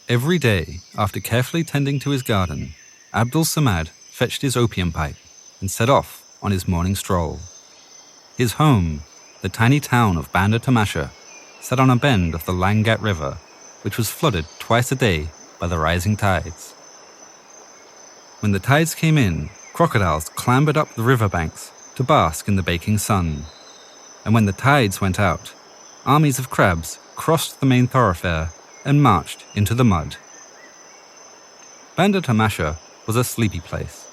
Every day, after carefully tending to his garden, Abdul Samad fetched his opium pipe and set off on his morning stroll. His home, the tiny town of Banda Tamasha, sat on a bend of the Langat River, which was flooded twice a day by the rising tides. When the tides came in, crocodiles clambered up the riverbanks to bask in the baking sun. And when the tides went out, armies of crabs crossed the main thoroughfare and marched into the mud. Banda Tamasha was a sleepy place,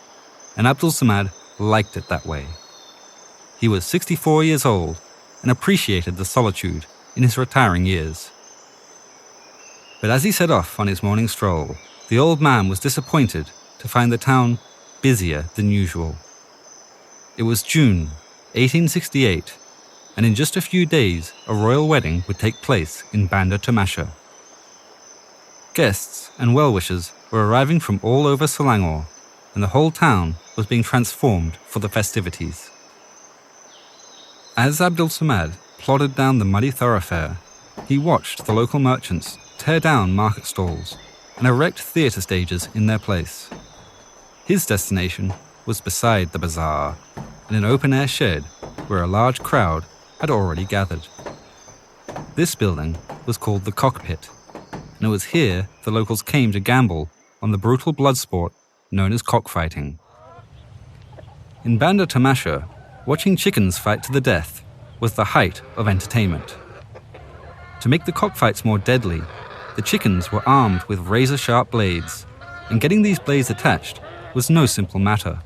and Abdul Samad liked it that way. He was 64 years old and appreciated the solitude in his retiring years. But as he set off on his morning stroll, the old man was disappointed to find the town busier than usual. It was June 1868, and in just a few days a royal wedding would take place in Banda Tamasha. Guests and well-wishers were arriving from all over Selangor, and the whole town was being transformed for the festivities. As Abdul Samad plodded down the muddy thoroughfare, he watched the local merchants tear down market stalls and erect theatre stages in their place. His destination was beside the bazaar, in an open-air shed where a large crowd had already gathered. This building was called the Cockpit, and it was here the locals came to gamble on the brutal blood sport known as cockfighting. In Banda Tamasha, watching chickens fight to the death was the height of entertainment. To make the cockfights more deadly, the chickens were armed with razor-sharp blades, and getting these blades attached was no simple matter.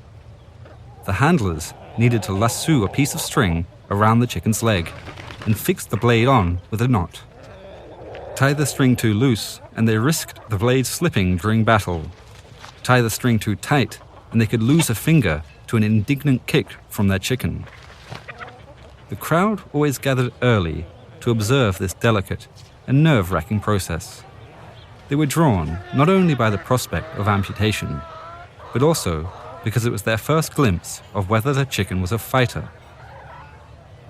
The handlers needed to lasso a piece of string around the chicken's leg and fix the blade on with a knot. Tie the string too loose, and they risked the blade slipping during battle. Tie the string too tight, and they could lose a finger to an indignant kick from their chicken. The crowd always gathered early to observe this delicate and nerve-wracking process. They were drawn not only by the prospect of amputation, but also because it was their first glimpse of whether the chicken was a fighter.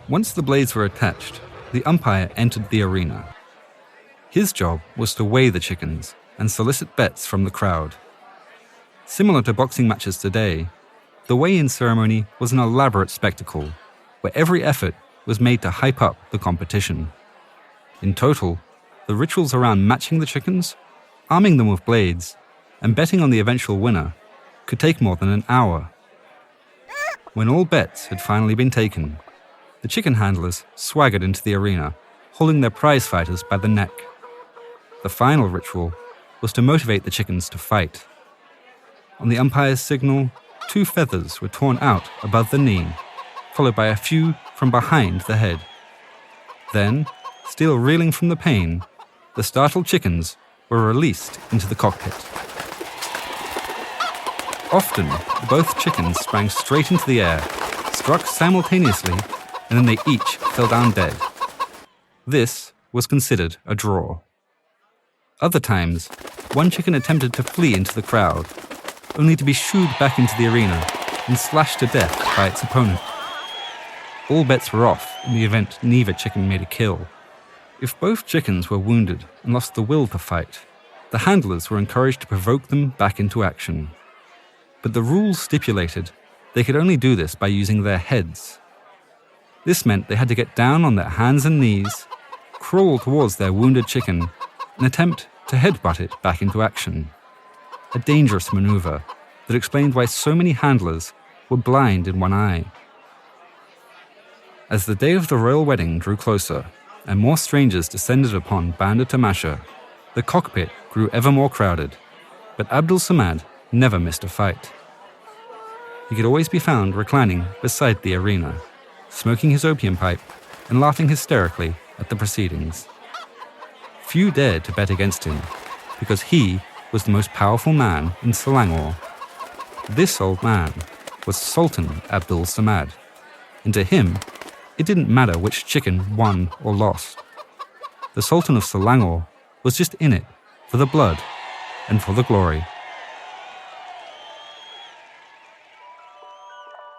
Once the blades were attached, the umpire entered the arena. His job was to weigh the chickens and solicit bets from the crowd. Similar to boxing matches today, the weigh-in ceremony was an elaborate spectacle where every effort was made to hype up the competition. In total, the rituals around matching the chickens, arming them with blades, and betting on the eventual winner could take more than an hour. When all bets had finally been taken, the chicken handlers swaggered into the arena, holding their prize fighters by the neck. The final ritual was to motivate the chickens to fight. On the umpire's signal, 2 feathers were torn out above the knee, followed by a few from behind the head. Then, still reeling from the pain, the startled chickens were released into the cockpit. Often, both chickens sprang straight into the air, struck simultaneously, and then they each fell down dead. This was considered a draw. Other times, one chicken attempted to flee into the crowd, only to be shooed back into the arena and slashed to death by its opponent. All bets were off in the event neither chicken made a kill. If both chickens were wounded and lost the will to fight, the handlers were encouraged to provoke them back into action. But the rules stipulated they could only do this by using their heads. This meant they had to get down on their hands and knees, crawl towards their wounded chicken, and attempt to headbutt it back into action. A dangerous maneuver that explained why so many handlers were blind in one eye. As the day of the royal wedding drew closer, and more strangers descended upon Banda Tamasha, the cockpit grew ever more crowded, but Abdul Samad never missed a fight. He could always be found reclining beside the arena, smoking his opium pipe and laughing hysterically at the proceedings. Few dared to bet against him, because he was the most powerful man in Selangor. This old man was Sultan Abdul Samad, and to him, it didn't matter which chicken won or lost. The Sultan of Selangor was just in it for the blood and for the glory.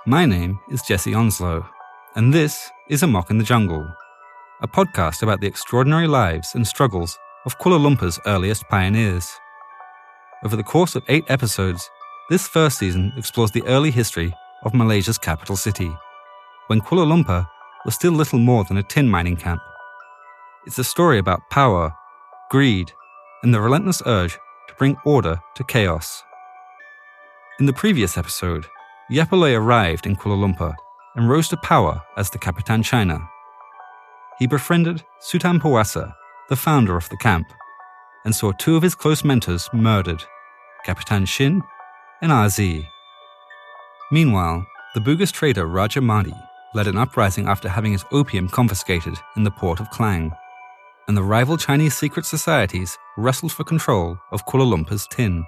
My name is Jesse Onslow, and this is Amok in the Jungle, a podcast about the extraordinary lives and struggles of Kuala Lumpur's earliest pioneers. Over the course of 8 episodes, this first season explores the early history of Malaysia's capital city, when Kuala Lumpur was still little more than a tin mining camp. It's a story about power, greed, and the relentless urge to bring order to chaos. In the previous episode, Yap Ah Loy arrived in Kuala Lumpur and rose to power as the Kapitan China. He befriended Sultan Puasa, the founder of the camp, and saw 2 of his close mentors murdered, Kapitan Shin and RZ. Meanwhile, the Bugis trader Raja Mahdi led an uprising after having his opium confiscated in the port of Klang, and the rival Chinese secret societies wrestled for control of Kuala Lumpur's tin.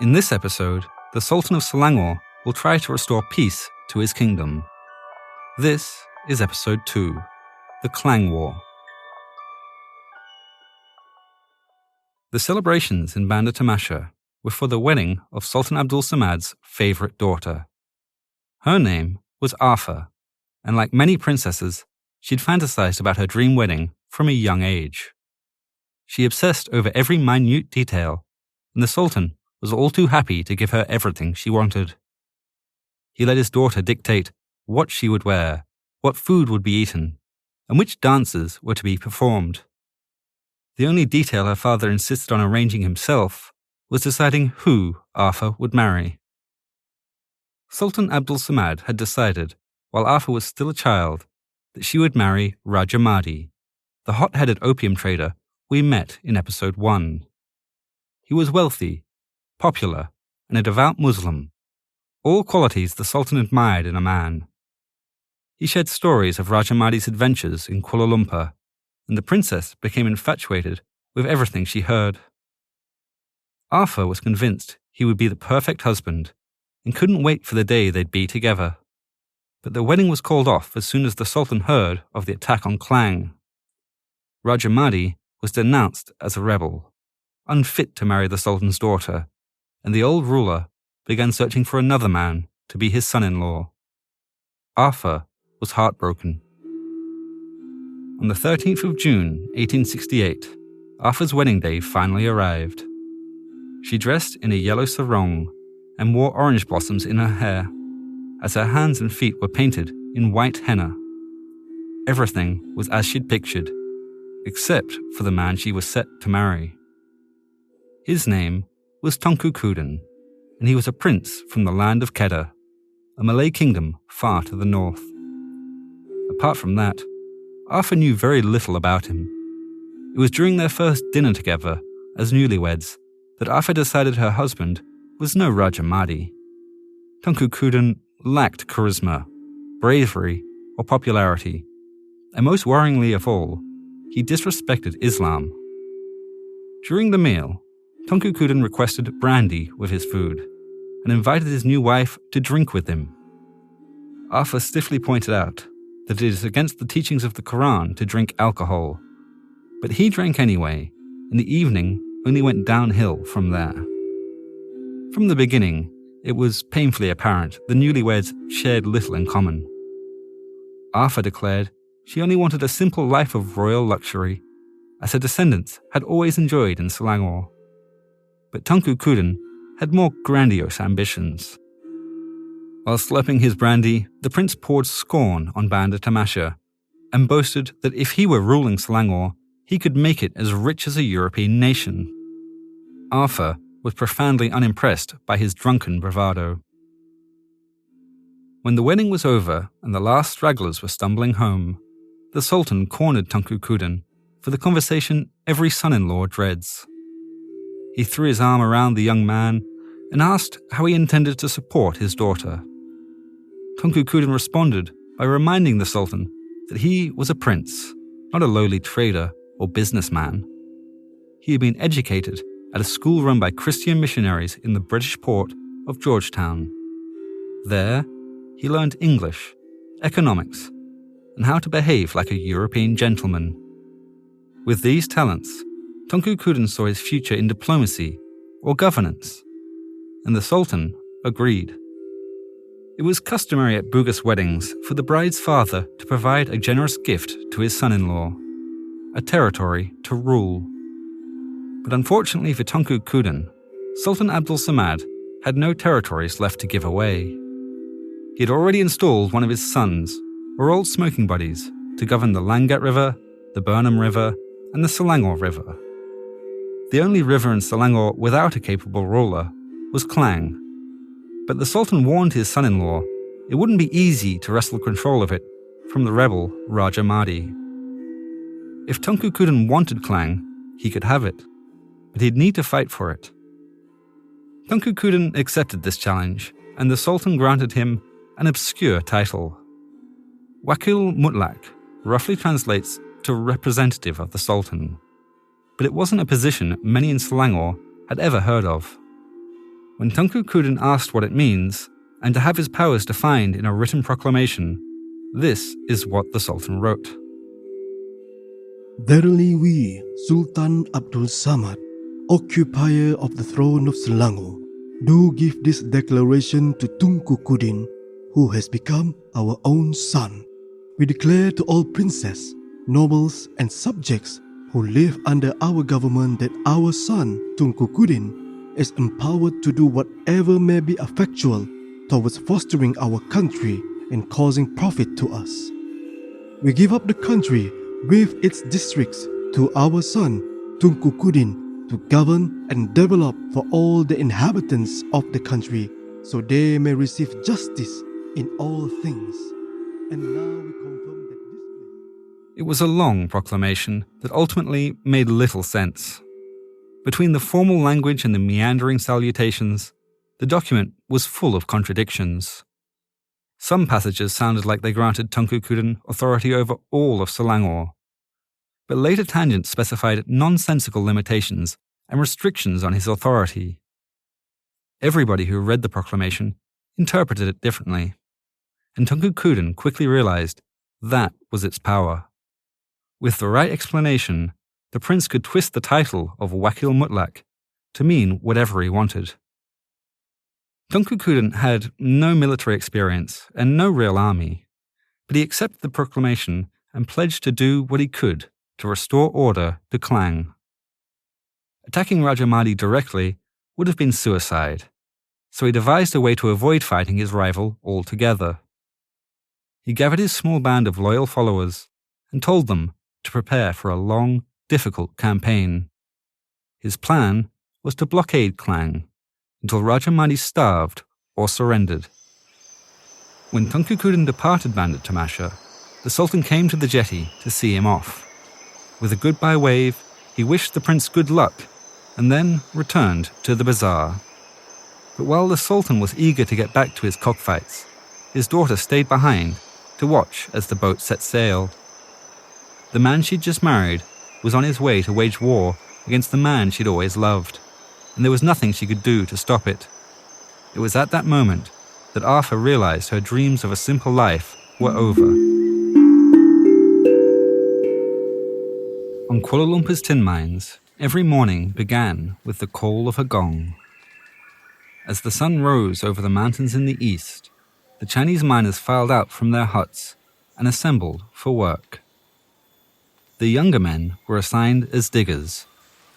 In this episode, the Sultan of Selangor will try to restore peace to his kingdom. This is episode 2, the Klang War. The celebrations in Banda Tamasha were for the wedding of Sultan Abdul Samad's favourite daughter. Her name was Arfa, and like many princesses, she'd fantasized about her dream wedding from a young age. She obsessed over every minute detail, and the Sultan was all too happy to give her everything she wanted. He let his daughter dictate what she would wear, what food would be eaten, and which dances were to be performed. The only detail her father insisted on arranging himself was deciding who Arfa would marry. Sultan Abdul Samad had decided, while Arfa was still a child, that she would marry Raja Mahdi, the hot-headed opium trader we met in episode 1. He was wealthy, popular, and a devout Muslim, all qualities the Sultan admired in a man. He shared stories of Raja Mahdi's adventures in Kuala Lumpur, and the princess became infatuated with everything she heard. Arfa was convinced he would be the perfect husband and couldn't wait for the day they'd be together. But the wedding was called off as soon as the Sultan heard of the attack on Klang. Raja Mahdi was denounced as a rebel, unfit to marry the Sultan's daughter, and the old ruler began searching for another man to be his son-in-law. Arfa was heartbroken. On the 13th of June, 1868, Arfa's wedding day finally arrived. She dressed in a yellow sarong and wore orange blossoms in her hair, as her hands and feet were painted in white henna. Everything was as she'd pictured, except for the man she was set to marry. His name was Tunku Kudan, and he was a prince from the land of Kedah, a Malay kingdom far to the north. Apart from that, Arfa knew very little about him. It was during their first dinner together as newlyweds that Arfa decided her husband was no Raja Mahdi. Tunku Kudan lacked charisma, bravery, or popularity, and most worryingly of all, he disrespected Islam. During the meal, Tunku Kudan requested brandy with his food and invited his new wife to drink with him. Arfa stiffly pointed out that it is against the teachings of the Quran to drink alcohol, but he drank anyway, and the evening only went downhill from there. From the beginning, it was painfully apparent the newlyweds shared little in common. Arfa declared she only wanted a simple life of royal luxury, as her descendants had always enjoyed in Selangor. But Tunku Kudan had more grandiose ambitions. While slurping his brandy, the prince poured scorn on Banda Tamasha and boasted that if he were ruling Selangor, he could make it as rich as a European nation. Arfa was profoundly unimpressed by his drunken bravado. When the wedding was over and the last stragglers were stumbling home, the Sultan cornered Tunku Kudan for the conversation every son-in-law dreads. He threw his arm around the young man and asked how he intended to support his daughter. Tunku Kudan responded by reminding the Sultan that he was a prince, not a lowly trader or businessman. He had been educated at a school run by Christian missionaries in the British port of Georgetown. There, he learned English, economics, and how to behave like a European gentleman. With these talents, Tunku Kudan saw his future in diplomacy or governance, and the Sultan agreed. It was customary at Bugis weddings for the bride's father to provide a generous gift to his son-in-law. a territory to rule. But unfortunately for Tunku Kudin, Sultan Abdul Samad had no territories left to give away. He had already installed one of his sons, or old smoking buddies, to govern the Langat River, the Burnham River, and the Selangor River. The only river in Selangor without a capable ruler was Klang. But the Sultan warned his son-in-law it wouldn't be easy to wrestle control of it from the rebel Raja Mahdi. If Tunku Kudin wanted Klang, he could have it, but he'd need to fight for it. Tunku Kudin accepted this challenge, and the Sultan granted him an obscure title. Wakil Mutlak roughly translates to representative of the Sultan, but it wasn't a position many in Selangor had ever heard of. When Tunku Kudin asked what it means, and to have his powers defined in a written proclamation, this is what the Sultan wrote. Verily we, Sultan Abdul Samad, occupier of the throne of Selangor, do give this declaration to Tunku Kudin, who has become our own son. We declare to all princes, nobles and subjects who live under our government that our son, Tunku Kudin, is empowered to do whatever may be effectual towards fostering our country and causing profit to us. We give up the country with its districts to our son, Tunku Kudin, to govern and develop for all the inhabitants of the country, so they may receive justice in all things. And now we confirm that this place... It was a long proclamation that ultimately made little sense. Between the formal language and the meandering salutations, the document was full of contradictions. Some passages sounded like they granted Tunku Kudin authority over all of Selangor, but later tangents specified nonsensical limitations and restrictions on his authority. Everybody who read the proclamation interpreted it differently, and Tunku Kudin quickly realized that was its power. With the right explanation, the prince could twist the title of Wakil Mutlak to mean whatever he wanted. Tunku Kudin had no military experience and no real army, but he accepted the proclamation and pledged to do what he could to restore order to Klang. Attacking Raja Mahdi directly would have been suicide, so he devised a way to avoid fighting his rival altogether. He gathered his small band of loyal followers and told them to prepare for a long, difficult campaign. His plan was to blockade Klang until Raja Mahdi starved or surrendered. When Tunku Kudin departed Bandar Tamasha, the Sultan came to the jetty to see him off. With a goodbye wave, he wished the prince good luck and then returned to the bazaar. But while the Sultan was eager to get back to his cockfights, his daughter stayed behind to watch as the boat set sail. The man she'd just married was on his way to wage war against the man she'd always loved, and there was nothing she could do to stop it. It was at that moment that Arthur realized her dreams of a simple life were over. On Kuala Lumpur's tin mines, every morning began with the call of a gong. As the sun rose over the mountains in the east, the Chinese miners filed out from their huts and assembled for work. The younger men were assigned as diggers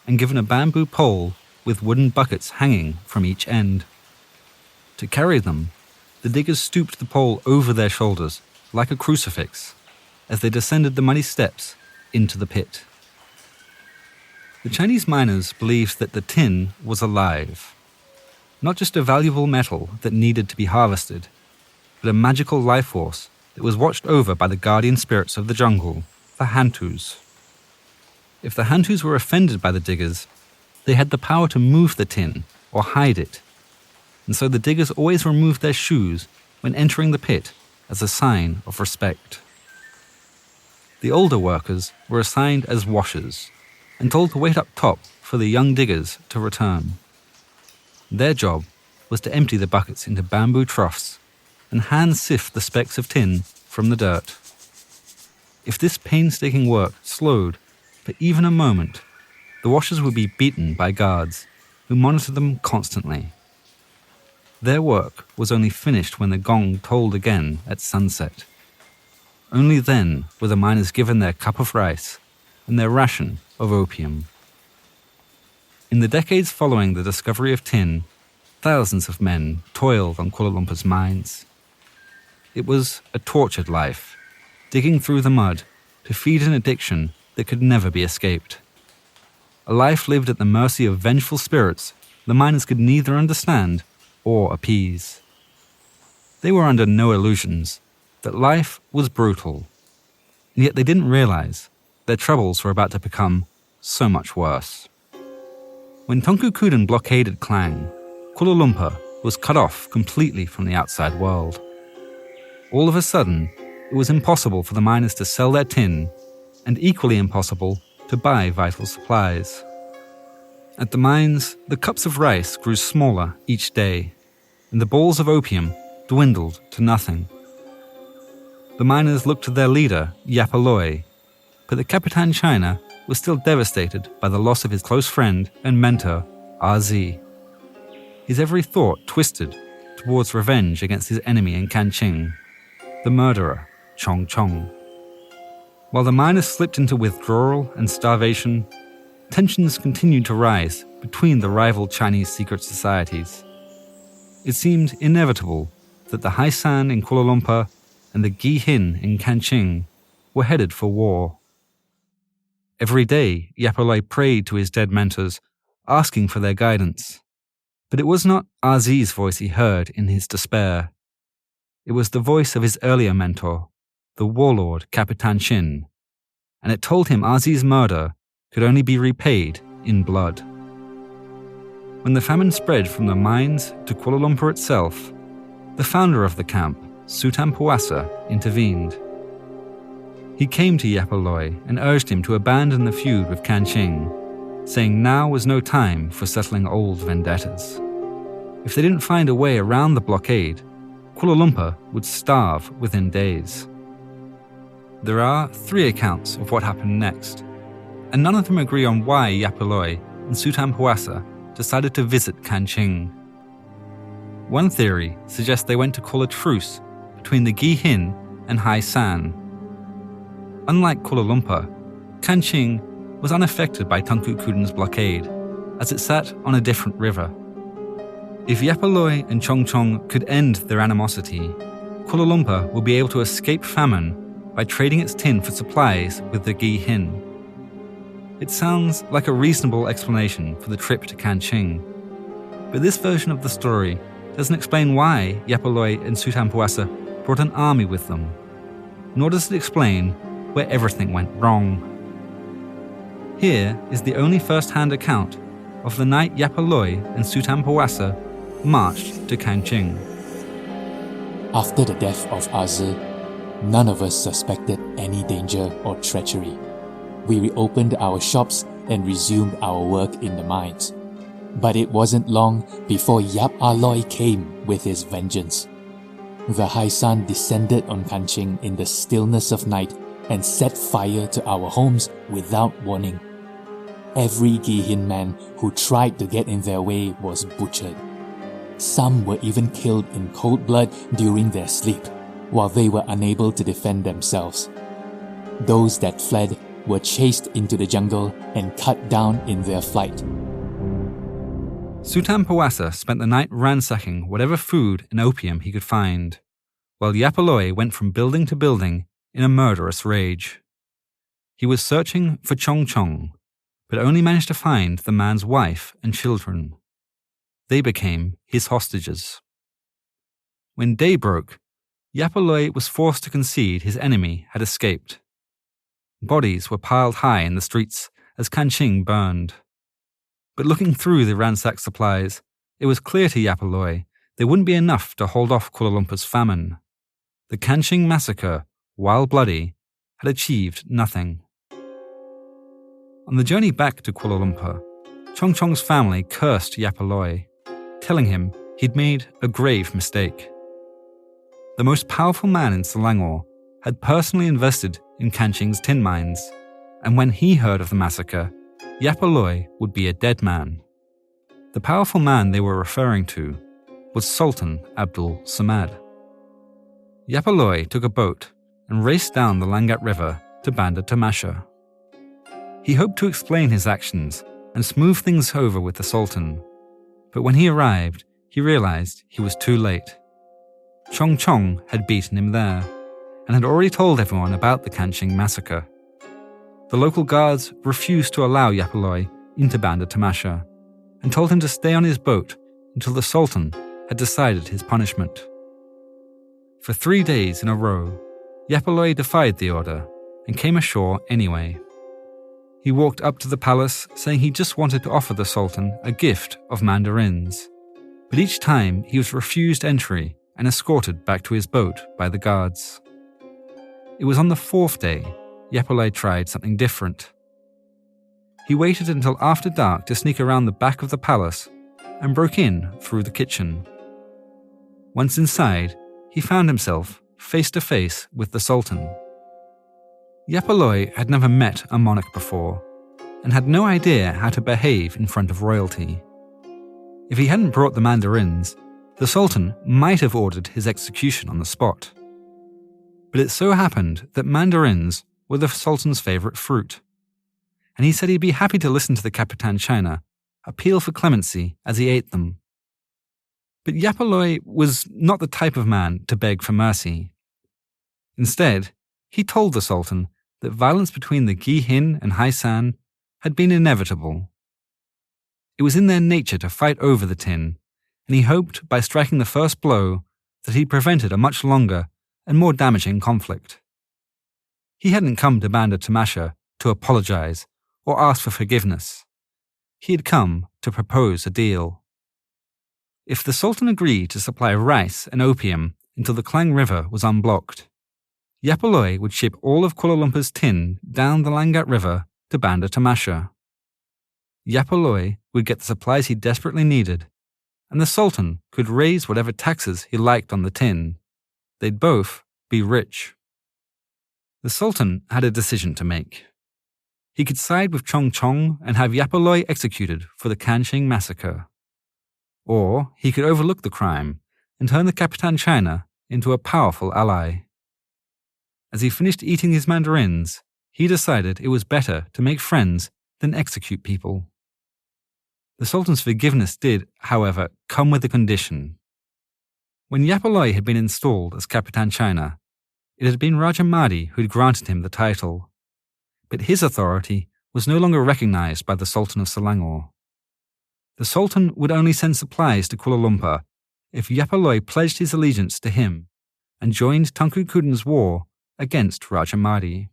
and given a bamboo pole with wooden buckets hanging from each end. To carry them, the diggers stooped the pole over their shoulders like a crucifix as they descended the muddy steps into the pit. The Chinese miners believed that the tin was alive, not just a valuable metal that needed to be harvested, but a magical life force that was watched over by the guardian spirits of the jungle, the Hantus. If the Hantus were offended by the diggers, they had the power to move the tin or hide it, and so the diggers always removed their shoes when entering the pit as a sign of respect. The older workers were assigned as washers and told to wait up top for the young diggers to return. Their job was to empty the buckets into bamboo troughs and hand-sift the specks of tin from the dirt. If this painstaking work slowed for even a moment, the washers would be beaten by guards who monitored them constantly. Their work was only finished when the gong tolled again at sunset. Only then were the miners given their cup of rice and their ration of opium. In the decades following the discovery of tin, thousands of men toiled on Kuala Lumpur's mines. It was a tortured life, digging through the mud to feed an addiction that could never be escaped. A life lived at the mercy of vengeful spirits the miners could neither understand or appease. They were under no illusions that life was brutal, and yet they didn't realize their troubles were about to become so much worse. When Tunku Kudin blockaded Klang, Kuala Lumpur was cut off completely from the outside world. All of a sudden, it was impossible for the miners to sell their tin, and equally impossible to buy vital supplies. At the mines, the cups of rice grew smaller each day, and the balls of opium dwindled to nothing. The miners looked to their leader, Yap Ah Loy, but the Kapitan China was still devastated by the loss of his close friend and mentor, RZ. His every thought twisted towards revenge against his enemy in Kanching, the murderer, Chong Chong. While the miners slipped into withdrawal and starvation, tensions continued to rise between the rival Chinese secret societies. It seemed inevitable that the Hai San in Kuala Lumpur and the Gi Hin in Kanching were headed for war. Every day, Yap Ah Loy prayed to his dead mentors, asking for their guidance. But it was not RZ's voice he heard in his despair. It was the voice of his earlier mentor, the warlord Kapitan Chin, and it told him RZ's murder could only be repaid in blood. When the famine spread from the mines to Kuala Lumpur itself, the founder of the camp, Sultan intervened. He came to Yap Ah Loy and urged him to abandon the feud with Kanching, saying now was no time for settling old vendettas. If they didn't find a way around the blockade, Kuala Lumpur would starve within days. There are 3 accounts of what happened next, and none of them agree on why Yap Ah Loy and Sultan decided to visit Kanching. One theory suggests they went to call a truce between the Gi Hin and Hai San. Unlike Kuala Lumpur, Kanching was unaffected by Tunku Kudin's blockade, as it sat on a different river. If Yap Ah Loy and Chong Chong could end their animosity, Kuala Lumpur would be able to escape famine by trading its tin for supplies with the Gi Hin. It sounds like a reasonable explanation for the trip to Kanching, but this version of the story doesn't explain why Yap Ah Loy and Sultan brought an army with them, nor does it explain where everything went wrong. Here is the only first-hand account of the night Yap Ah Loy and Sultan marched to Kanching. After the death of RZ, none of us suspected any danger or treachery. We reopened our shops and resumed our work in the mines. But it wasn't long before Yap Ah Loy came with his vengeance. The Hai San descended on Kanching in the stillness of night and set fire to our homes without warning. Every Gi Hin man who tried to get in their way was butchered. Some were even killed in cold blood during their sleep, while they were unable to defend themselves. Those that fled were chased into the jungle and cut down in their flight. Sultan spent the night ransacking whatever food and opium he could find, while Yap Ah Loy went from building to building in a murderous rage. He was searching for Chong Chong, but only managed to find the man's wife and children. They became his hostages. When day broke, Yap Ah Loy was forced to concede his enemy had escaped. Bodies were piled high in the streets as Kanching burned. But looking through the ransacked supplies, it was clear to Yap Ah Loy there wouldn't be enough to hold off Kuala Lumpur's famine. The Kanching massacre, while bloody, had achieved nothing. On the journey back to Kuala Lumpur, Chong Chong's family cursed Yap Ah Loy, telling him he'd made a grave mistake. The most powerful man in Selangor had personally invested in Kanching's tin mines, and when he heard of the massacre, Yap Ah Loy would be a dead man. The powerful man they were referring to was Sultan Abdul Samad. Yap Ah Loy took a boat and raced down the Langat River to Banda Tamasha. He hoped to explain his actions and smooth things over with the Sultan, but when he arrived, he realized he was too late. Chong Chong had beaten him there, and had already told everyone about the Kangxing massacre. The local guards refused to allow Yap Ah Loy into Banda Tamasha, and told him to stay on his boat until the Sultan had decided his punishment. For 3 days in a row, Yap Ah Loy defied the order and came ashore anyway. He walked up to the palace saying he just wanted to offer the Sultan a gift of mandarins, but each time he was refused entry and escorted back to his boat by the guards. It was on the 4th day Yap Ah Loy tried something different. He waited until after dark to sneak around the back of the palace and broke in through the kitchen. Once inside, he found himself face to face with the Sultan. Yap Ah Loy had never met a monarch before and had no idea how to behave in front of royalty. If he hadn't brought the mandarins, the Sultan might have ordered his execution on the spot. But it so happened that mandarins were the Sultan's favorite fruit, and he said he'd be happy to listen to the Capitan China appeal for clemency as he ate them. But Yap Ah Loy was not the type of man to beg for mercy. Instead, he told the Sultan that violence between the Gihin and Haisan had been inevitable. It was in their nature to fight over the tin, and he hoped by striking the first blow that he prevented a much longer and more damaging conflict. He hadn't come to Banda Tamasha to apologize or ask for forgiveness. He had come to propose a deal. If the Sultan agreed to supply rice and opium until the Klang River was unblocked, Yap Ah Loy would ship all of Kuala Lumpur's tin down the Langat River to Banda Tamasha. Yap Ah Loy would get the supplies he desperately needed, and the Sultan could raise whatever taxes he liked on the tin. They'd both be rich. The Sultan had a decision to make. He could side with Chong Chong and have Yap Ah Loy executed for the Kangxing massacre. Or he could overlook the crime and turn the Capitan China into a powerful ally. As he finished eating his mandarins, he decided it was better to make friends than execute people. The Sultan's forgiveness did, however, come with a condition. When Yap Ah Loy had been installed as Capitan China, it had been Raja Mahdi who had granted him the title, but his authority was no longer recognized by the Sultan of Selangor. The Sultan would only send supplies to Kuala Lumpur if Yap Ah Loy pledged his allegiance to him and joined Tunku Kudin's war against Raja Mahdi.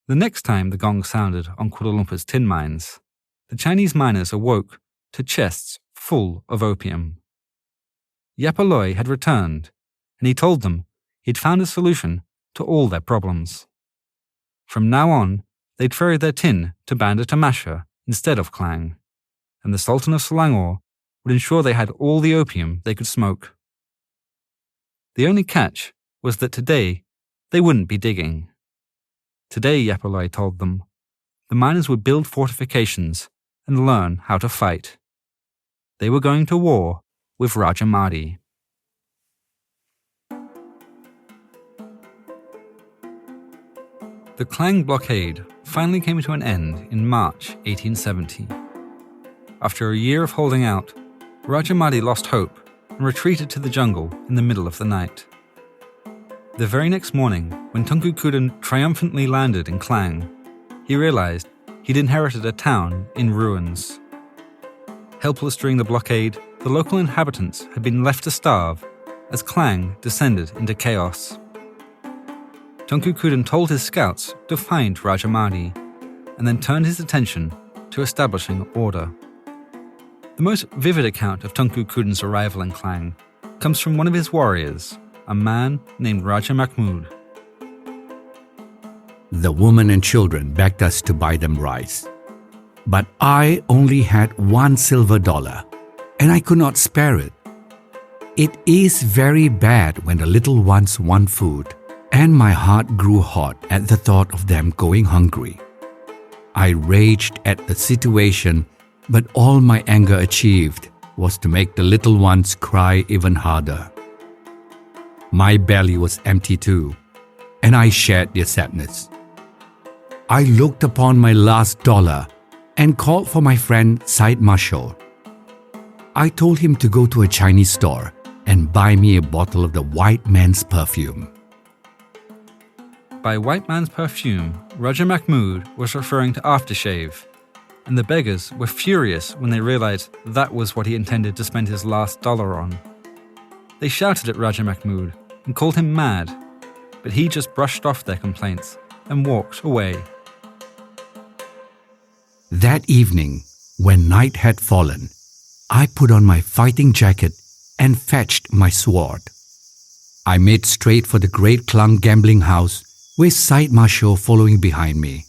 The next time the gong sounded on Kuala Lumpur's tin mines, the Chinese miners awoke to chests full of opium. Yap Ah Loy had returned, and he told them he'd found a solution to all their problems. From now on, they'd ferry their tin to Banda Tamasha instead of Klang, and the Sultan of Selangor would ensure they had all the opium they could smoke. The only catch was that today they wouldn't be digging. Today, Yap Ah Loy told them, the miners would build fortifications and learn how to fight. They were going to war with Raja Mahdi. The Klang blockade finally came to an end in March 1870. After a year of holding out, Raja Mahdi lost hope and retreated to the jungle in the middle of the night. The very next morning, when Tunku Kudin triumphantly landed in Klang, he realized he'd inherited a town in ruins. Helpless during the blockade, the local inhabitants had been left to starve as Klang descended into chaos. Tunku Kudin told his scouts to find Raja Mahdi, and then turned his attention to establishing order. The most vivid account of Tunku Kudin's arrival in Klang comes from one of his warriors, a man named Raja Mahmud. The women and children begged us to buy them rice. But I only had $1 silver, and I could not spare it. It is very bad when the little ones want food, and my heart grew hot at the thought of them going hungry. I raged at the situation, but all my anger achieved was to make the little ones cry even harder. My belly was empty too, and I shared their sadness. I looked upon my last dollar and called for my friend Said Mashur. I told him to go to a Chinese store and buy me a bottle of the white man's perfume. By white man's perfume, Raja Mahmud was referring to aftershave, and the beggars were furious when they realized that was what he intended to spend his last dollar on. They shouted at Raja Mahmud and called him mad, but he just brushed off their complaints and walked away. That evening, when night had fallen, I put on my fighting jacket and fetched my sword. I made straight for the great Klang gambling house with Said Mashur following behind me.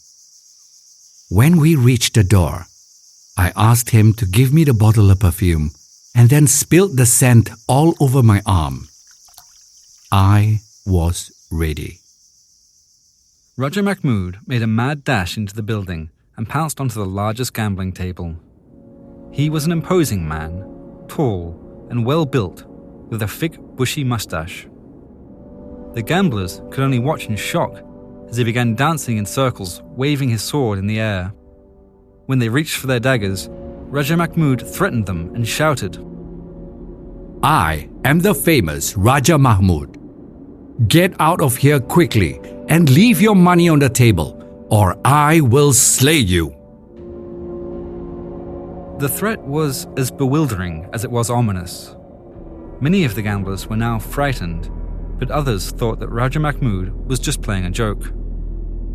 When we reached the door, I asked him to give me the bottle of perfume and then spilled the scent all over my arm. I was ready. Raja Mahmud made a mad dash into the building and pounced onto the largest gambling table. He was an imposing man, tall and well-built, with a thick, bushy mustache. The gamblers could only watch in shock as he began dancing in circles, waving his sword in the air. When they reached for their daggers, Raja Mahmud threatened them and shouted, I am the famous Raja Mahmud. Get out of here quickly and leave your money on the table, or I will slay you. The threat was as bewildering as it was ominous. Many of the gamblers were now frightened, but others thought that Raja Mahmud was just playing a joke.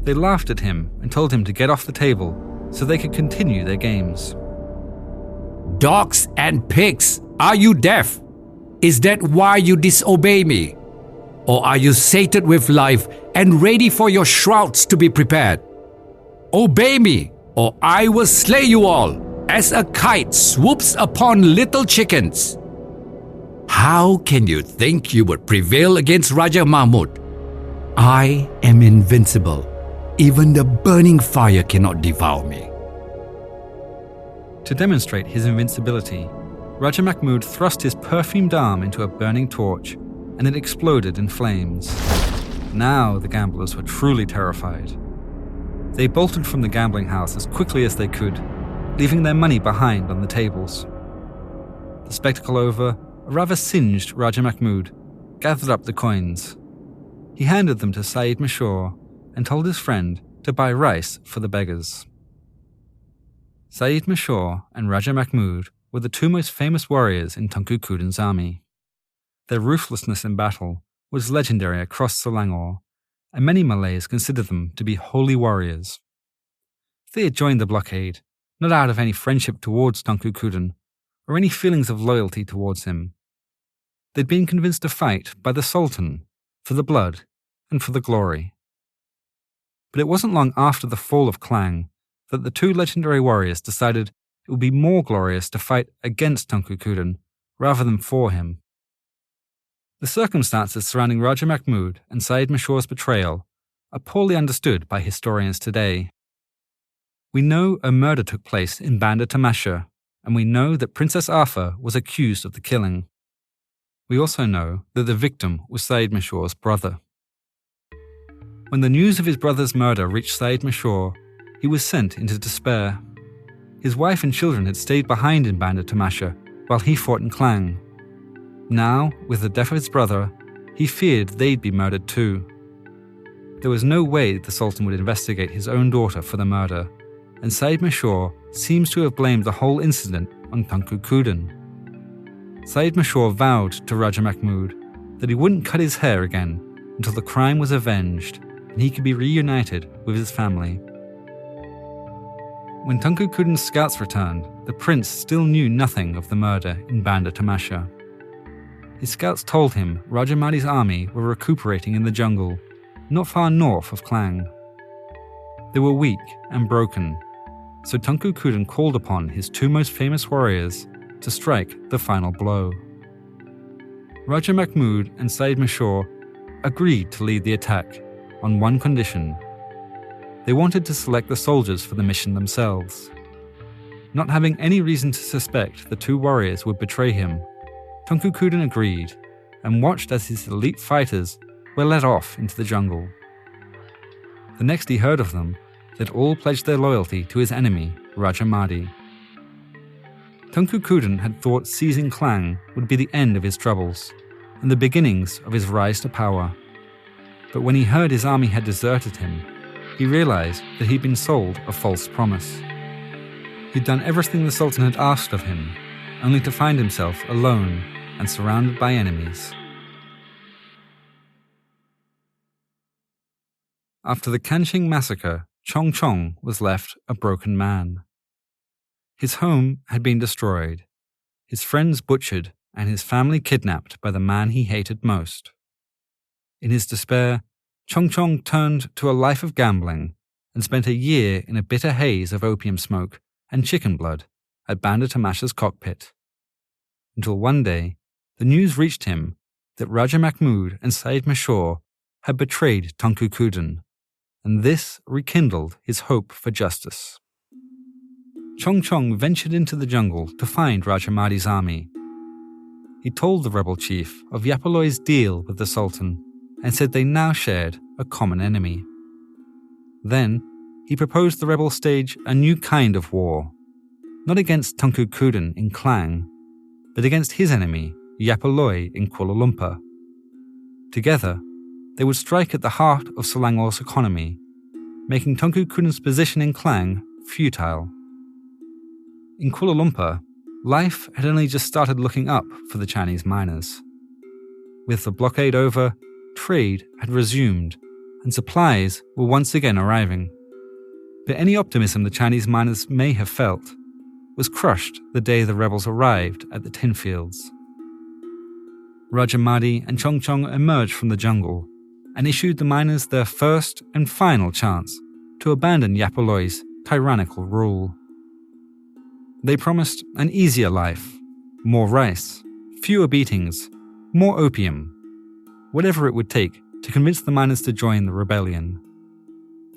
They laughed at him and told him to get off the table so they could continue their games. Dogs and pigs, are you deaf? Is that why you disobey me? Or are you sated with life and ready for your shrouds to be prepared? Obey me, or I will slay you all, as a kite swoops upon little chickens. How can you think you would prevail against Raja Mahmud? I am invincible. Even the burning fire cannot devour me. To demonstrate his invincibility, Raja Mahmud thrust his perfumed arm into a burning torch, and it exploded in flames. Now the gamblers were truly terrified. They bolted from the gambling house as quickly as they could, leaving their money behind on the tables. The spectacle over, a rather singed Raja Mahmud gathered up the coins. He handed them to Said Mashur and told his friend to buy rice for the beggars. Said Mashur and Raja Mahmud were the two most famous warriors in Tunku Kudin's army. Their ruthlessness in battle was legendary across Selangor, and many Malays considered them to be holy warriors. They had joined the blockade, not out of any friendship towards Tunku Kudin or any feelings of loyalty towards him. They'd been convinced to fight by the Sultan for the blood and for the glory. But it wasn't long after the fall of Klang that the two legendary warriors decided it would be more glorious to fight against Tunku Kudin rather than for him. The circumstances surrounding Raja Mahmud and Said Mashur's betrayal are poorly understood by historians today. We know a murder took place in Banda Tamasha, and we know that Princess Arthur was accused of the killing. We also know that the victim was Said Mashur's brother. When the news of his brother's murder reached Said Mashur, he was sent into despair. His wife and children had stayed behind in Banda Tamasha while he fought in Klang. Now, with the death of his brother, he feared they'd be murdered too. There was no way the Sultan would investigate his own daughter for the murder, and Said Mashur seems to have blamed the whole incident on Tunku Kudin. Said Mashur vowed to Raja Mahmud that he wouldn't cut his hair again until the crime was avenged and he could be reunited with his family. When Tunku Kudin's scouts returned, the prince still knew nothing of the murder in Banda Tamasha. His scouts told him Raja Mahdi's army were recuperating in the jungle, not far north of Klang. They were weak and broken, so Tunku Kudin called upon his two most famous warriors to strike the final blow. Raja Mahmud and Said Mashur agreed to lead the attack on one condition. They wanted to select the soldiers for the mission themselves. Not having any reason to suspect the two warriors would betray him, Tunku Kudin agreed and watched as his elite fighters were led off into the jungle. The next he heard of them, that all pledged their loyalty to his enemy, Raja Mahdi. Tunku Kudin had thought seizing Klang would be the end of his troubles and the beginnings of his rise to power. But when he heard his army had deserted him, he realized that he'd been sold a false promise. He'd done everything the Sultan had asked of him, only to find himself alone and surrounded by enemies. After the Kanching massacre, Chong Chong was left a broken man. His home had been destroyed, his friends butchered, and his family kidnapped by the man he hated most. In his despair, Chong Chong turned to a life of gambling and spent a year in a bitter haze of opium smoke and chicken blood at Banda Tamasha's cockpit. Until one day, the news reached him that Raja Mahmud and Said Mashur had betrayed Tunku Kudin, and this rekindled his hope for justice. Chong Chong ventured into the jungle to find Raja Mahdi's army. He told the rebel chief of Yap Ah Loy's deal with the Sultan and said they now shared a common enemy. Then, he proposed the rebels stage a new kind of war, not against Tunku Kudin in Klang, but against his enemy, Yap Ah Loy in Kuala Lumpur. Together, they would strike at the heart of Selangor's economy, making Tunku Kudin's position in Klang futile. In Kuala Lumpur, life had only just started looking up for the Chinese miners. With the blockade over, trade had resumed, and supplies were once again arriving. But any optimism the Chinese miners may have felt was crushed the day the rebels arrived at the tin fields. Raja Mahdi and Chong Chong emerged from the jungle and issued the miners their first and final chance to abandon Yap Ah Loy's tyrannical rule. They promised an easier life, more rice, fewer beatings, more opium, whatever it would take to convince the miners to join the rebellion.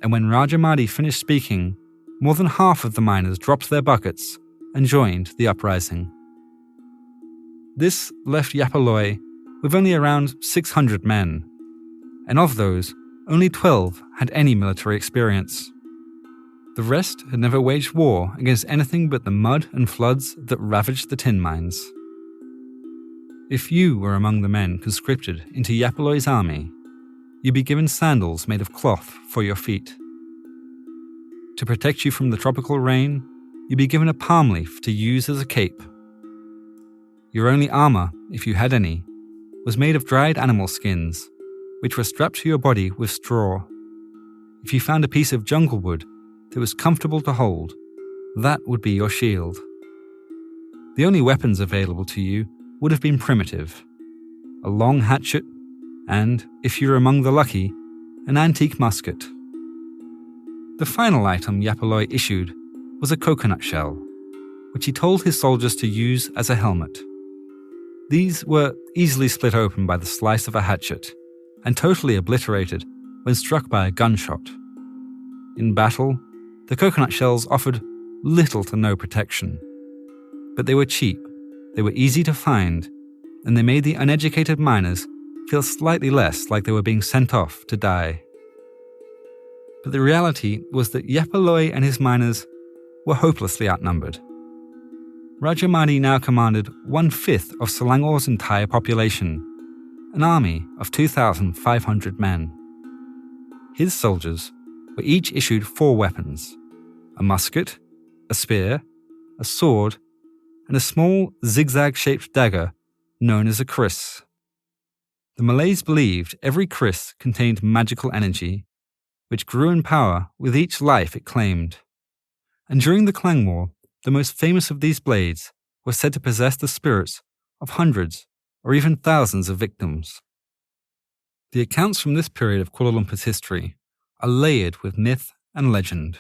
And when Raja Mahdi finished speaking, more than half of the miners dropped their buckets and joined the uprising. This left Yap Ah Loy with only around 600 men, and of those, only 12 had any military experience. The rest had never waged war against anything but the mud and floods that ravaged the tin mines. If you were among the men conscripted into Yap Ah Loy's army, you'd be given sandals made of cloth for your feet. To protect you from the tropical rain, you'd be given a palm leaf to use as a cape. Your only armor, if you had any, was made of dried animal skins, which were strapped to your body with straw. If you found a piece of jungle wood that was comfortable to hold, that would be your shield. The only weapons available to you would have been primitive: a long hatchet and, if you were among the lucky, an antique musket. The final item Yap Ah Loy issued was a coconut shell, which he told his soldiers to use as a helmet. These were easily split open by the slice of a hatchet and totally obliterated when struck by a gunshot. In battle, the coconut shells offered little to no protection. But they were cheap, they were easy to find, and they made the uneducated miners feel slightly less like they were being sent off to die. But the reality was that Yap Ah Loy and his miners were hopelessly outnumbered. Raja Mahdi now commanded 1/5 of Selangor's entire population, an army of 2,500 men. His soldiers were each issued 4 weapons: a musket, a spear, a sword, and a small zigzag-shaped dagger known as a kris. The Malays believed every kris contained magical energy, which grew in power with each life it claimed. And during the Klang War, the most famous of these blades was said to possess the spirits of hundreds or even thousands of victims. The accounts from this period of Kuala Lumpur's history are layered with myth and legend.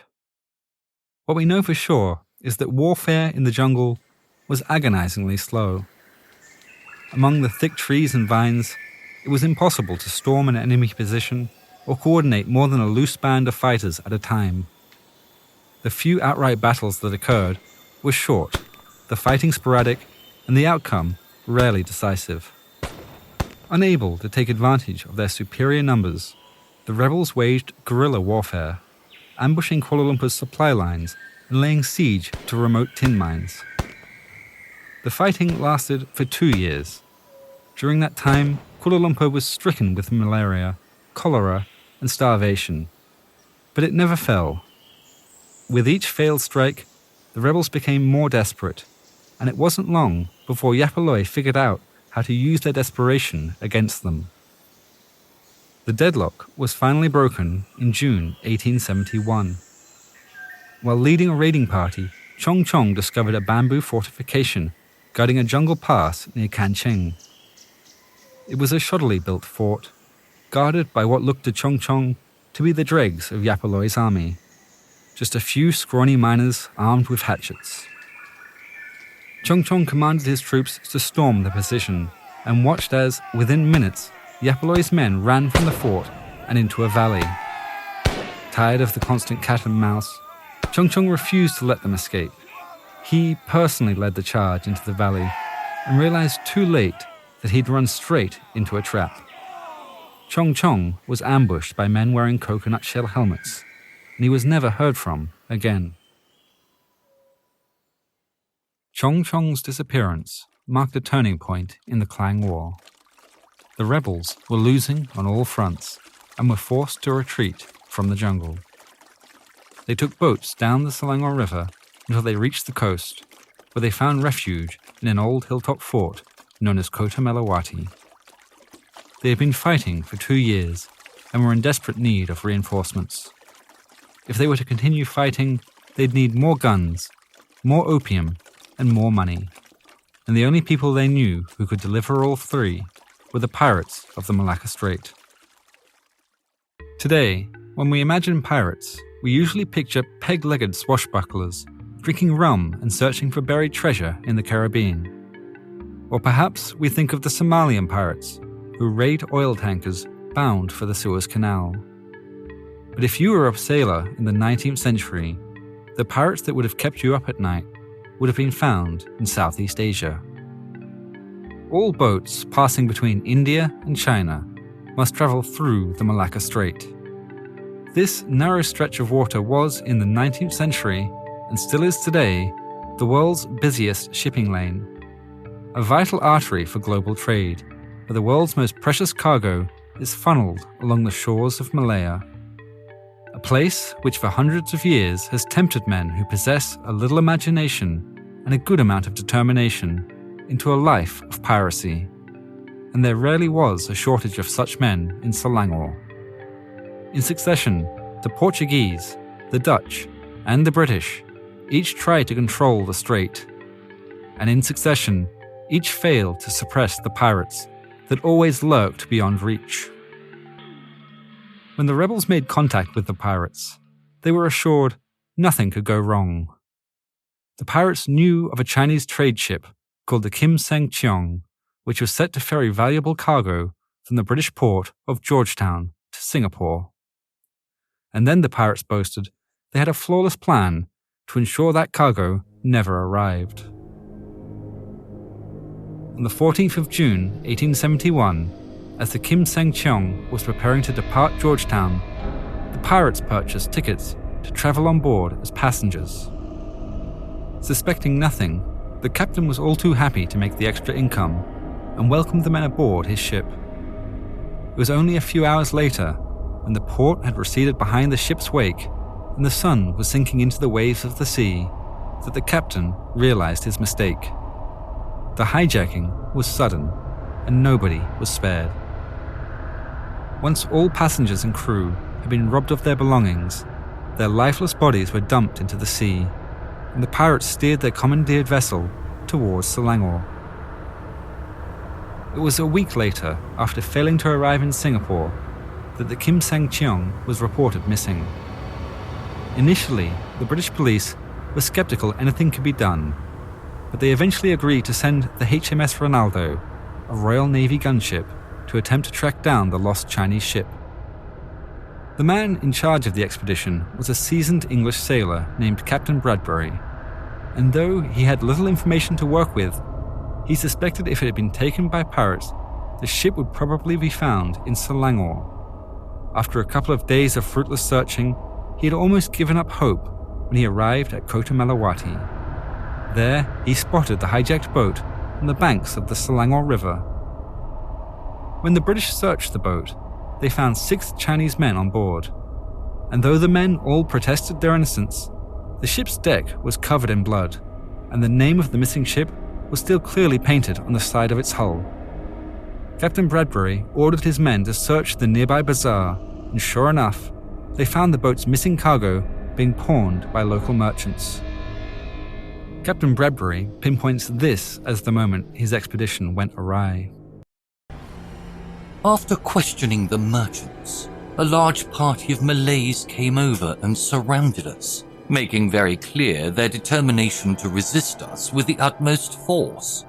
What we know for sure is that warfare in the jungle was agonizingly slow. Among the thick trees and vines, it was impossible to storm an enemy position or coordinate more than a loose band of fighters at a time. The few outright battles that occurred were short, the fighting sporadic, and the outcome rarely decisive. Unable to take advantage of their superior numbers, the rebels waged guerrilla warfare, ambushing Kuala Lumpur's supply lines and laying siege to remote tin mines. The fighting lasted for 2 years. During that time, Kuala Lumpur was stricken with malaria, cholera, and starvation. But it never fell. With each failed strike, the rebels became more desperate, and it wasn't long before Yap Ah Loy figured out how to use their desperation against them. The deadlock was finally broken in June 1871. While leading a raiding party, Chong Chong discovered a bamboo fortification guarding a jungle pass near Kancheng. It was a shoddily built fort, guarded by what looked to Chong Chong to be the dregs of Yap Ah Loy's army. Just a few scrawny miners armed with hatchets. Chong Chong commanded his troops to storm the position and watched as, within minutes, Yap Ah Loy's men ran from the fort and into a valley. Tired of the constant cat and mouse, Chong Chong refused to let them escape. He personally led the charge into the valley and realized too late that he'd run straight into a trap. Chong Chong was ambushed by men wearing coconut shell helmets, and he was never heard from again. Chong Chong's disappearance marked a turning point in the Klang War. The rebels were losing on all fronts and were forced to retreat from the jungle. They took boats down the Selangor River until they reached the coast, where they found refuge in an old hilltop fort known as Kota Melawati. They had been fighting for 2 years and were in desperate need of reinforcements. If they were to continue fighting, they'd need more guns, more opium, and more money. And the only people they knew who could deliver all three were the pirates of the Malacca Strait. Today, when we imagine pirates, we usually picture peg-legged swashbucklers drinking rum and searching for buried treasure in the Caribbean. Or perhaps we think of the Somalian pirates who raid oil tankers bound for the Suez Canal. But if you were a sailor in the 19th century, the pirates that would have kept you up at night would have been found in Southeast Asia. All boats passing between India and China must travel through the Malacca Strait. This narrow stretch of water was, in the 19th century, and still is today, the world's busiest shipping lane. A vital artery for global trade, where the world's most precious cargo is funneled along the shores of Malaya. A place which for hundreds of years has tempted men who possess a little imagination and a good amount of determination into a life of piracy. And there rarely was a shortage of such men in Selangor. In succession, the Portuguese, the Dutch, and the British each tried to control the strait. And in succession, each failed to suppress the pirates that always lurked beyond reach. When the rebels made contact with the pirates, they were assured nothing could go wrong. The pirates knew of a Chinese trade ship called the Kim Seng Cheong, which was set to ferry valuable cargo from the British port of Georgetown to Singapore. And then the pirates boasted they had a flawless plan to ensure that cargo never arrived. On the 14th of June 1871, as the Kim Seng Cheong was preparing to depart Georgetown, the pirates purchased tickets to travel on board as passengers. Suspecting nothing, the captain was all too happy to make the extra income and welcomed the men aboard his ship. It was only a few hours later, when the port had receded behind the ship's wake and the sun was sinking into the waves of the sea, that the captain realized his mistake. The hijacking was sudden, and nobody was spared. Once all passengers and crew had been robbed of their belongings, their lifeless bodies were dumped into the sea, and the pirates steered their commandeered vessel towards Selangor. It was a week later, after failing to arrive in Singapore, that the Kim Seng Cheong was reported missing. Initially, the British police were skeptical anything could be done, but they eventually agreed to send the HMS Ronaldo, a Royal Navy gunship, to attempt to track down the lost Chinese ship. The man in charge of the expedition was a seasoned English sailor named Captain Bradbury, and though he had little information to work with, he suspected if it had been taken by pirates, the ship would probably be found in Selangor. After a couple of days of fruitless searching, he had almost given up hope when he arrived at Kota Melawati. There, he spotted the hijacked boat on the banks of the Selangor River. When the British searched the boat, they found 6 Chinese men on board, and though the men all protested their innocence, the ship's deck was covered in blood, and the name of the missing ship was still clearly painted on the side of its hull. Captain Bradbury ordered his men to search the nearby bazaar, and sure enough, they found the boat's missing cargo being pawned by local merchants. Captain Bradbury pinpoints this as the moment his expedition went awry. After questioning the merchants, a large party of Malays came over and surrounded us, making very clear their determination to resist us with the utmost force.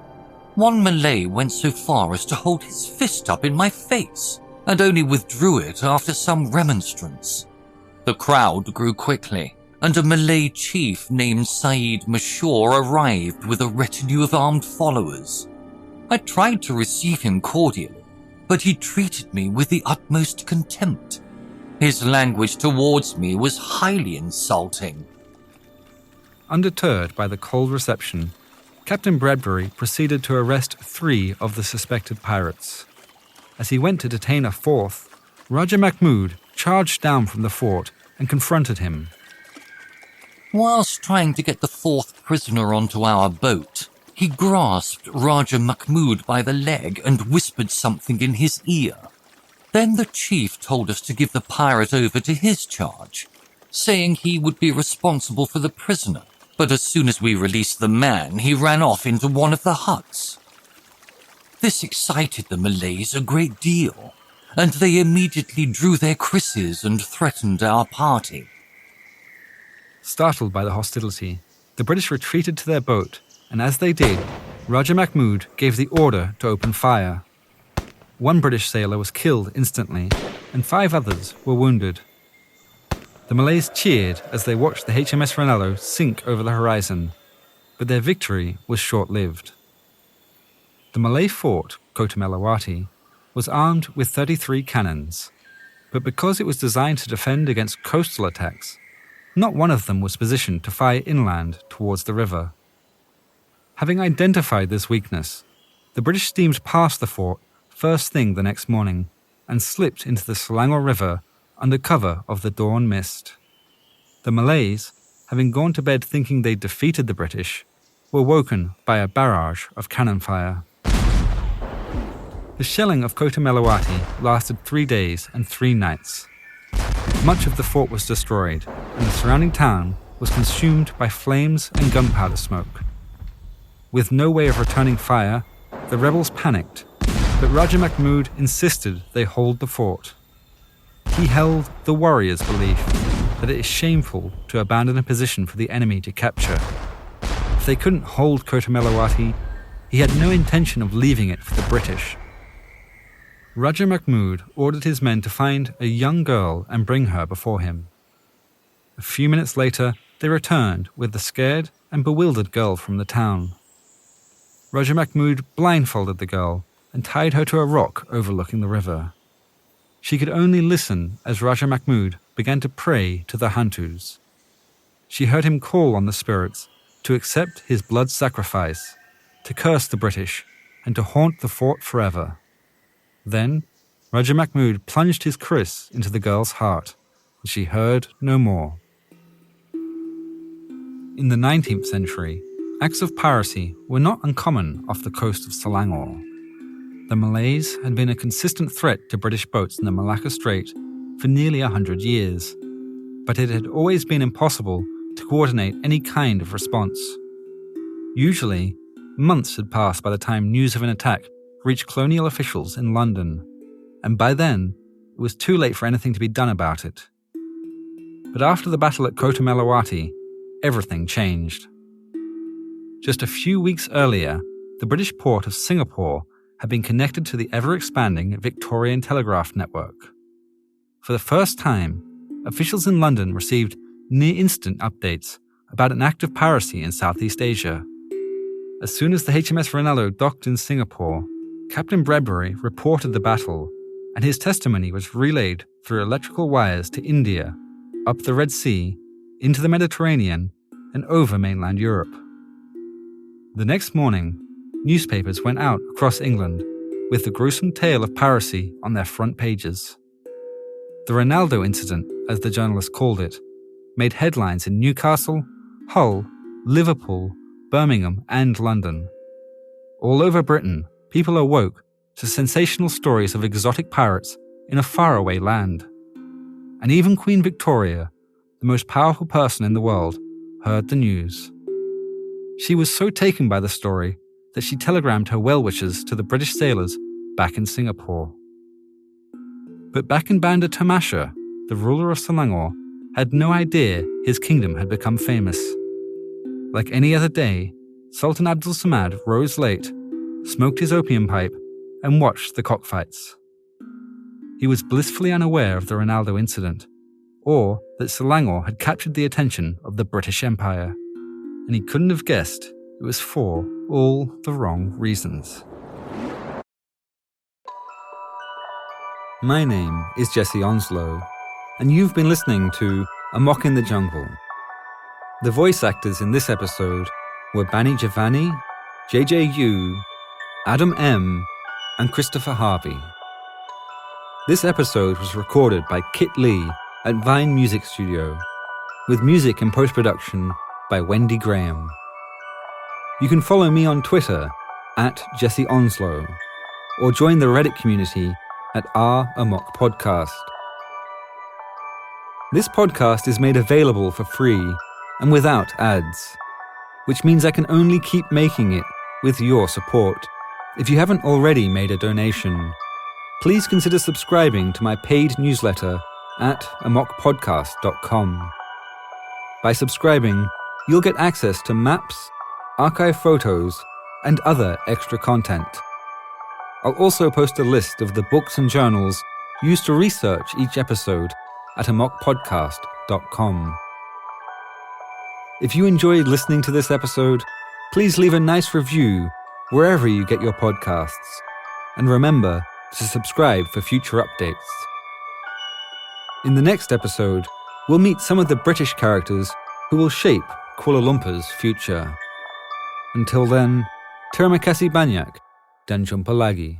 One Malay went so far as to hold his fist up in my face, and only withdrew it after some remonstrance. The crowd grew quickly, and a Malay chief named Said Mashur arrived with a retinue of armed followers. I tried to receive him cordially, but he treated me with the utmost contempt. His language towards me was highly insulting. Undeterred by the cold reception, Captain Bradbury proceeded to arrest 3 of the suspected pirates. As he went to detain a 4th, Raja Mahmud charged down from the fort and confronted him. Whilst trying to get the 4th prisoner onto our boat, he grasped Raja Mahmud by the leg and whispered something in his ear. Then the chief told us to give the pirate over to his charge, saying he would be responsible for the prisoner. But as soon as we released the man, he ran off into one of the huts. This excited the Malays a great deal, and they immediately drew their krisses and threatened our party. Startled by the hostility, the British retreated to their boat, and as they did, Raja Mahmud gave the order to open fire. 1 British sailor was killed instantly, and 5 others were wounded. The Malays cheered as they watched the HMS Ranello sink over the horizon, but their victory was short-lived. The Malay fort, Kota Melawati, was armed with 33 cannons, but because it was designed to defend against coastal attacks, not one of them was positioned to fire inland towards the river. Having identified this weakness, the British steamed past the fort first thing the next morning and slipped into the Selangor River under cover of the dawn mist. The Malays, having gone to bed thinking they'd defeated the British, were woken by a barrage of cannon fire. The shelling of Kota Melawati lasted 3 days and 3 nights. Much of the fort was destroyed, and the surrounding town was consumed by flames and gunpowder smoke. With no way of returning fire, the rebels panicked, but Raja Mahmud insisted they hold the fort. He held the warriors' belief that it is shameful to abandon a position for the enemy to capture. If they couldn't hold Kota Melawati, he had no intention of leaving it for the British. Raja Mahmud ordered his men to find a young girl and bring her before him. A few minutes later, they returned with the scared and bewildered girl from the town. Raja Mahmud blindfolded the girl and tied her to a rock overlooking the river. She could only listen as Raja Mahmud began to pray to the Hantus. She heard him call on the spirits to accept his blood sacrifice, to curse the British, and to haunt the fort forever. Then, Raja Mahmud plunged his kris into the girl's heart, and she heard no more. In the 19th century, acts of piracy were not uncommon off the coast of Selangor. The Malays had been a consistent threat to British boats in the Malacca Strait for nearly 100 years, but it had always been impossible to coordinate any kind of response. Usually, months had passed by the time news of an attack reached colonial officials in London, and by then, it was too late for anything to be done about it. But after the battle at Kota Melawati, everything changed. Just a few weeks earlier, the British port of Singapore had been connected to the ever-expanding Victorian Telegraph network. For the first time, officials in London received near-instant updates about an act of piracy in Southeast Asia. As soon as the HMS Ranello docked in Singapore, Captain Bradbury reported the battle, and his testimony was relayed through electrical wires to India, up the Red Sea, into the Mediterranean, and over mainland Europe. The next morning, newspapers went out across England with the gruesome tale of piracy on their front pages. The Ronaldo incident, as the journalists called it, made headlines in Newcastle, Hull, Liverpool, Birmingham, and London. All over Britain, people awoke to sensational stories of exotic pirates in a faraway land. And even Queen Victoria, the most powerful person in the world, heard the news. She was so taken by the story that she telegrammed her well-wishes to the British sailors back in Singapore. But back in Banda Tamasha, the ruler of Selangor had no idea his kingdom had become famous. Like any other day, Sultan Abdul Samad rose late, smoked his opium pipe, and watched the cockfights. He was blissfully unaware of the Ronaldo incident, or that Selangor had captured the attention of the British Empire, and he couldn't have guessed it was for all the wrong reasons. My name is Jesse Onslow, and you've been listening to Amok in the Jungle. The voice actors in this episode were Bani Javani, JJ Yu, Adam M, and Christopher Harvey. This episode was recorded by Kit Lee at Vine Music Studio, with music and post-production by Wendy Graham. You can follow me on Twitter at Jesse Onslow, or join the Reddit community at Amok Podcast. This podcast is made available for free and without ads, which means I can only keep making it with your support. If you haven't already made a donation, please consider subscribing to my paid newsletter at amokpodcast.com. By subscribing, you'll get access to maps, archive photos, and other extra content. I'll also post a list of the books and journals used to research each episode at amokpodcast.com. If you enjoyed listening to this episode, please leave a nice review wherever you get your podcasts, and remember to subscribe for future updates. In the next episode, we'll meet some of the British characters who will shape Kuala Lumpur's future. Until then, terima kasih banyak dan jumpa lagi.